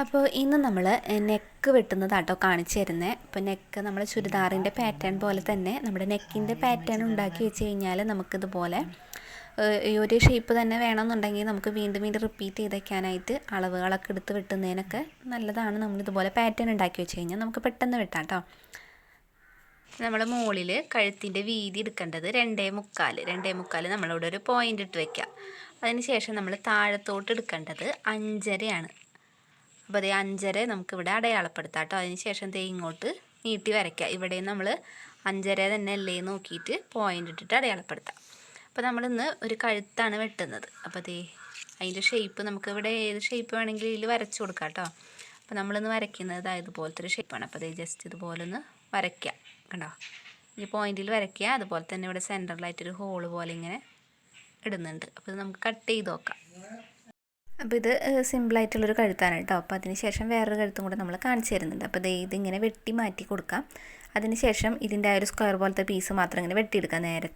അപ്പോൾ ഇന്ന് നമ്മൾ നെക്ക് വെട്ടുന്നതാട്ടോ കാണിച്ചു തരുന്നത്. അപ്പോൾ നെക്ക് നമ്മൾ ചുരിദാറിൻ്റെ പാറ്റേൺ പോലെ തന്നെ നമ്മുടെ നെക്കിൻ്റെ പാറ്റേൺ ഉണ്ടാക്കി വെച്ച് കഴിഞ്ഞാൽ നമുക്കിതുപോലെ ഈ ഒരു ഷേപ്പ് തന്നെ വേണമെന്നുണ്ടെങ്കിൽ നമുക്ക് വീണ്ടും വീണ്ടും റിപ്പീറ്റ് ചെയ്ത് വയ്ക്കാനായിട്ട് അളവുകളൊക്കെ എടുത്ത് വെട്ടുന്നതിനൊക്കെ നല്ലതാണ്. നമ്മളിതുപോലെ പാറ്റേൺ ഉണ്ടാക്കി വെച്ച് കഴിഞ്ഞാൽ നമുക്ക് പെട്ടെന്ന് വെട്ടാം കേട്ടോ. നമ്മൾ മുകളിൽ കഴുത്തിൻ്റെ വീതി എടുക്കേണ്ടത് 2.25 നമ്മളിവിടെ ഒരു പോയിൻ്റ് ഇട്ട് വയ്ക്കുക. അതിന് ശേഷം നമ്മൾ താഴത്തോട്ട് എടുക്കേണ്ടത് 5.5 അപ്പോൾ അതേ 5.5 നമുക്കിവിടെ അടയാളപ്പെടുത്താം കേട്ടോ. അതിന് ശേഷം ഇങ്ങോട്ട് നീട്ടി വരയ്ക്കുക. ഇവിടെ നമ്മൾ 5.5 തന്നെ അല്ലേ നോക്കിയിട്ട് പോയിൻ്റ് ഇട്ടിട്ട് അടയാളപ്പെടുത്താം. അപ്പോൾ നമ്മളിന്ന് ഒരു കഴുത്താണ് വെട്ടുന്നത്. അപ്പോൾ അതിൻ്റെ ഷേപ്പ് നമുക്ക് ഇവിടെ ഏത് ഷേപ്പ് വേണമെങ്കിലും ഇതിൽ വരച്ച് കൊടുക്കാം കേട്ടോ. അപ്പോൾ നമ്മളിന്ന് വരയ്ക്കുന്നത് ഇതുപോലത്തെ ഒരു ഷേപ്പാണ്. അപ്പോൾ ജസ്റ്റ് ഇതുപോലെ ഒന്ന് വരയ്ക്കുക കണ്ടോ. ഈ പോയിന്റിൽ വരയ്ക്കുക. അതുപോലെ തന്നെ ഇവിടെ സെൻറ്ററിലായിട്ടൊരു ഹോള് പോലെ ഇങ്ങനെ ഇടുന്നുണ്ട്. അപ്പോൾ ഇത് നമുക്ക് കട്ട് ചെയ്ത് നോക്കാം. അപ്പോൾ ഇത് സിമ്പിളായിട്ടുള്ളൊരു കഴുത്താണ് കേട്ടോ. അപ്പോൾ അതിന് ശേഷം വേറൊരു കഴുത്തും കൂടെ നമ്മൾ കാണിച്ചു തരുന്നുണ്ട്. അപ്പോൾ ഇതിങ്ങനെ വെട്ടി മാറ്റി കൊടുക്കാം. അതിന് ശേഷം ഇതിൻ്റെ ആ ഒരു സ്ക്വയർ പോലത്തെ പീസ് മാത്രം ഇങ്ങനെ വെട്ടിയെടുക്കാം നേരെ.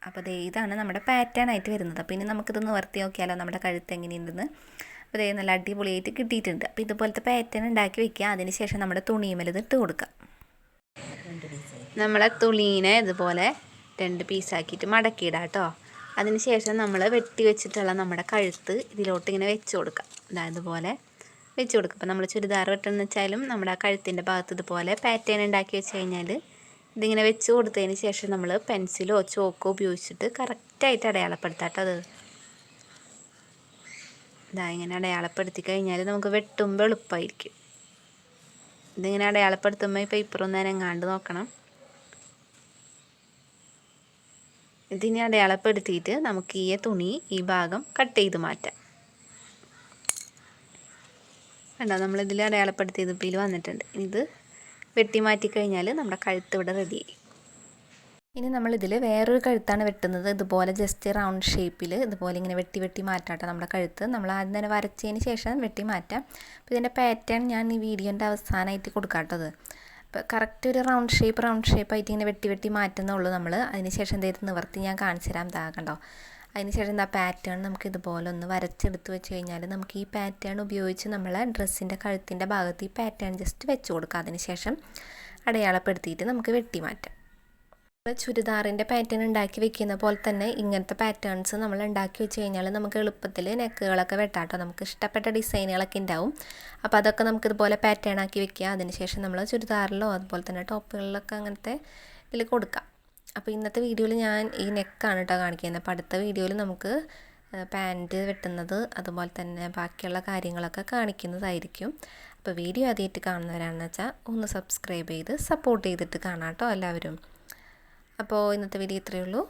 അപ്പോൾ ഇതാണ് നമ്മുടെ പാറ്റേൺ ആയിട്ട് വരുന്നത്. അപ്പോൾ ഇനി നമുക്കിത് നിവർത്തി നോക്കിയാലോ നമ്മുടെ കഴുത്ത് എങ്ങനെയുണ്ടെന്ന്. അപ്പോൾ നല്ല അടിപൊളിയായിട്ട് കിട്ടിയിട്ടുണ്ട്. അപ്പോൾ ഇതുപോലത്തെ പാറ്റേൺ ഉണ്ടാക്കി വെക്കുക. അതിന് ശേഷം നമ്മുടെ തുണിയുമേൽ ഇത് ഇട്ട് കൊടുക്കാം. നമ്മളെ തുണീനെ ഇതുപോലെ 2 പീസാക്കിയിട്ട് മടക്കിയിടാം കേട്ടോ. അതിന് ശേഷം നമ്മൾ വെട്ടി വെച്ചിട്ടുള്ള നമ്മുടെ കഴുത്ത് ഇതിലോട്ട് ഇങ്ങനെ വെച്ച് കൊടുക്കാം. ഇതുപോലെ വെച്ച് കൊടുക്കുക. അപ്പോൾ നമ്മൾ ചുരിദാർ വെട്ടണമെന്ന് വെച്ചാലും നമ്മുടെ ആ കഴുത്തിൻ്റെ ഭാഗത്ത് ഇതുപോലെ പാറ്റേൺ ഉണ്ടാക്കി വെച്ച് കഴിഞ്ഞാൽ ഇതിങ്ങനെ വെച്ച് കൊടുത്തതിന് ശേഷം നമ്മൾ പെൻസിലോ ചോക്കോ ഉപയോഗിച്ചിട്ട് കറക്റ്റായിട്ട് അടയാളപ്പെടുത്താം കേട്ടോ. ഇങ്ങനെ അടയാളപ്പെടുത്തി കഴിഞ്ഞാൽ നമുക്ക് വെട്ടുമ്പോൾ എളുപ്പമായിരിക്കും. ഇതിങ്ങനെ അടയാളപ്പെടുത്തുമ്പോൾ ഈ പേപ്പറൊന്നും അനങ്ങാണ്ട് നോക്കണം. ഇതിനെ അടയാളപ്പെടുത്തിയിട്ട് നമുക്ക് ഈ തുണി ഈ ഭാഗം കട്ട് ചെയ്ത് മാറ്റാം. കണ്ടോ, നമ്മളിതിൽ അടയാളപ്പെടുത്തിയത് ഇപ്പോൾ ഇതിൽ വന്നിട്ടുണ്ട്. ഇത് വെട്ടി മാറ്റി കഴിഞ്ഞാൽ നമ്മുടെ കഴുത്ത് ഇവിടെ റെഡിയായി. ഇനി നമ്മളിതിൽ വേറൊരു കഴുത്താണ് വെട്ടുന്നത്. ഇതുപോലെ ജസ്റ്റ് റൗണ്ട് ഷേപ്പിൽ ഇതുപോലെ ഇങ്ങനെ വെട്ടി മാറ്റാട്ടോ നമ്മുടെ കഴുത്ത്. നമ്മൾ ആദ്യം തന്നെ വരച്ചതിന് ശേഷം വെട്ടി മാറ്റാം. അപ്പോൾ ഇതിൻ്റെ പാറ്റേൺ ഞാൻ ഈ വീഡിയോൻ്റെ അവസാനമായിട്ട് കൊടുക്കാം കേട്ടോ. അപ്പോൾ കറക്റ്റ് ഒരു റൗണ്ട് ഷേപ്പായിട്ട് ഇങ്ങനെ വെട്ടി മാറ്റുന്നുള്ളൂ നമ്മൾ. അതിന് ശേഷം എന്തെങ്കിലും നിവർത്തി ഞാൻ കാണിച്ചു തരാം. കണ്ടോ, അതിന് ശേഷം പാറ്റേൺ നമുക്ക് ഇതുപോലെ ഒന്ന് വരച്ചെടുത്ത് വെച്ച് കഴിഞ്ഞാൽ നമുക്ക് ഈ പാറ്റേൺ ഉപയോഗിച്ച് നമ്മളെ ഡ്രസ്സിൻ്റെ കഴുത്തിൻ്റെ ഭാഗത്ത് ഈ പാറ്റേൺ ജസ്റ്റ് വെച്ച് കൊടുക്കുക. അതിന് ശേഷം അടയാളപ്പെടുത്തിയിട്ട് നമുക്ക് വെട്ടി മാറ്റാം. ചുരിദാറിൻ്റെ പാറ്റേൺ ഉണ്ടാക്കി വെക്കുന്ന പോലെ തന്നെ ഇങ്ങനത്തെ പാറ്റേൺസ് നമ്മൾ ഉണ്ടാക്കി വെച്ച് കഴിഞ്ഞാൽ നമുക്ക് എളുപ്പത്തിൽ നെക്കുകളൊക്കെ വെട്ടാട്ടോ. നമുക്ക് ഇഷ്ടപ്പെട്ട ഡിസൈനുകളൊക്കെ ഉണ്ടാവും. അപ്പോൾ അതൊക്കെ നമുക്കിതുപോലെ പാറ്റേൺ ആക്കി വെക്കുക. അതിനുശേഷം നമ്മൾ ചുരിദാറിലോ അതുപോലെ തന്നെ ടോപ്പുകളിലൊക്കെ അങ്ങനത്തെ ഇതിൽ കൊടുക്കാം. അപ്പോൾ ഇന്നത്തെ വീഡിയോയിൽ ഞാൻ ഈ നെക്കാണ് കേട്ടോ കാണിക്കുന്നത്. അപ്പോൾ അടുത്ത വീഡിയോയിൽ നമുക്ക് പാൻറ്റ് വെട്ടുന്നത് അതുപോലെ തന്നെ ബാക്കിയുള്ള കാര്യങ്ങളൊക്കെ കാണിക്കുന്നതായിരിക്കും. അപ്പോൾ വീഡിയോ ആദ്യമായിട്ട് കാണുന്നവരാണെന്ന് വെച്ചാൽ ഒന്ന് സബ്സ്ക്രൈബ് ചെയ്ത് സപ്പോർട്ട് ചെയ്തിട്ട് കാണാം കേട്ടോ എല്ലാവരും. അപ്പോൾ ഇന്നത്തെ വീഡിയോ ഇത്രയേ ഉള്ളൂ.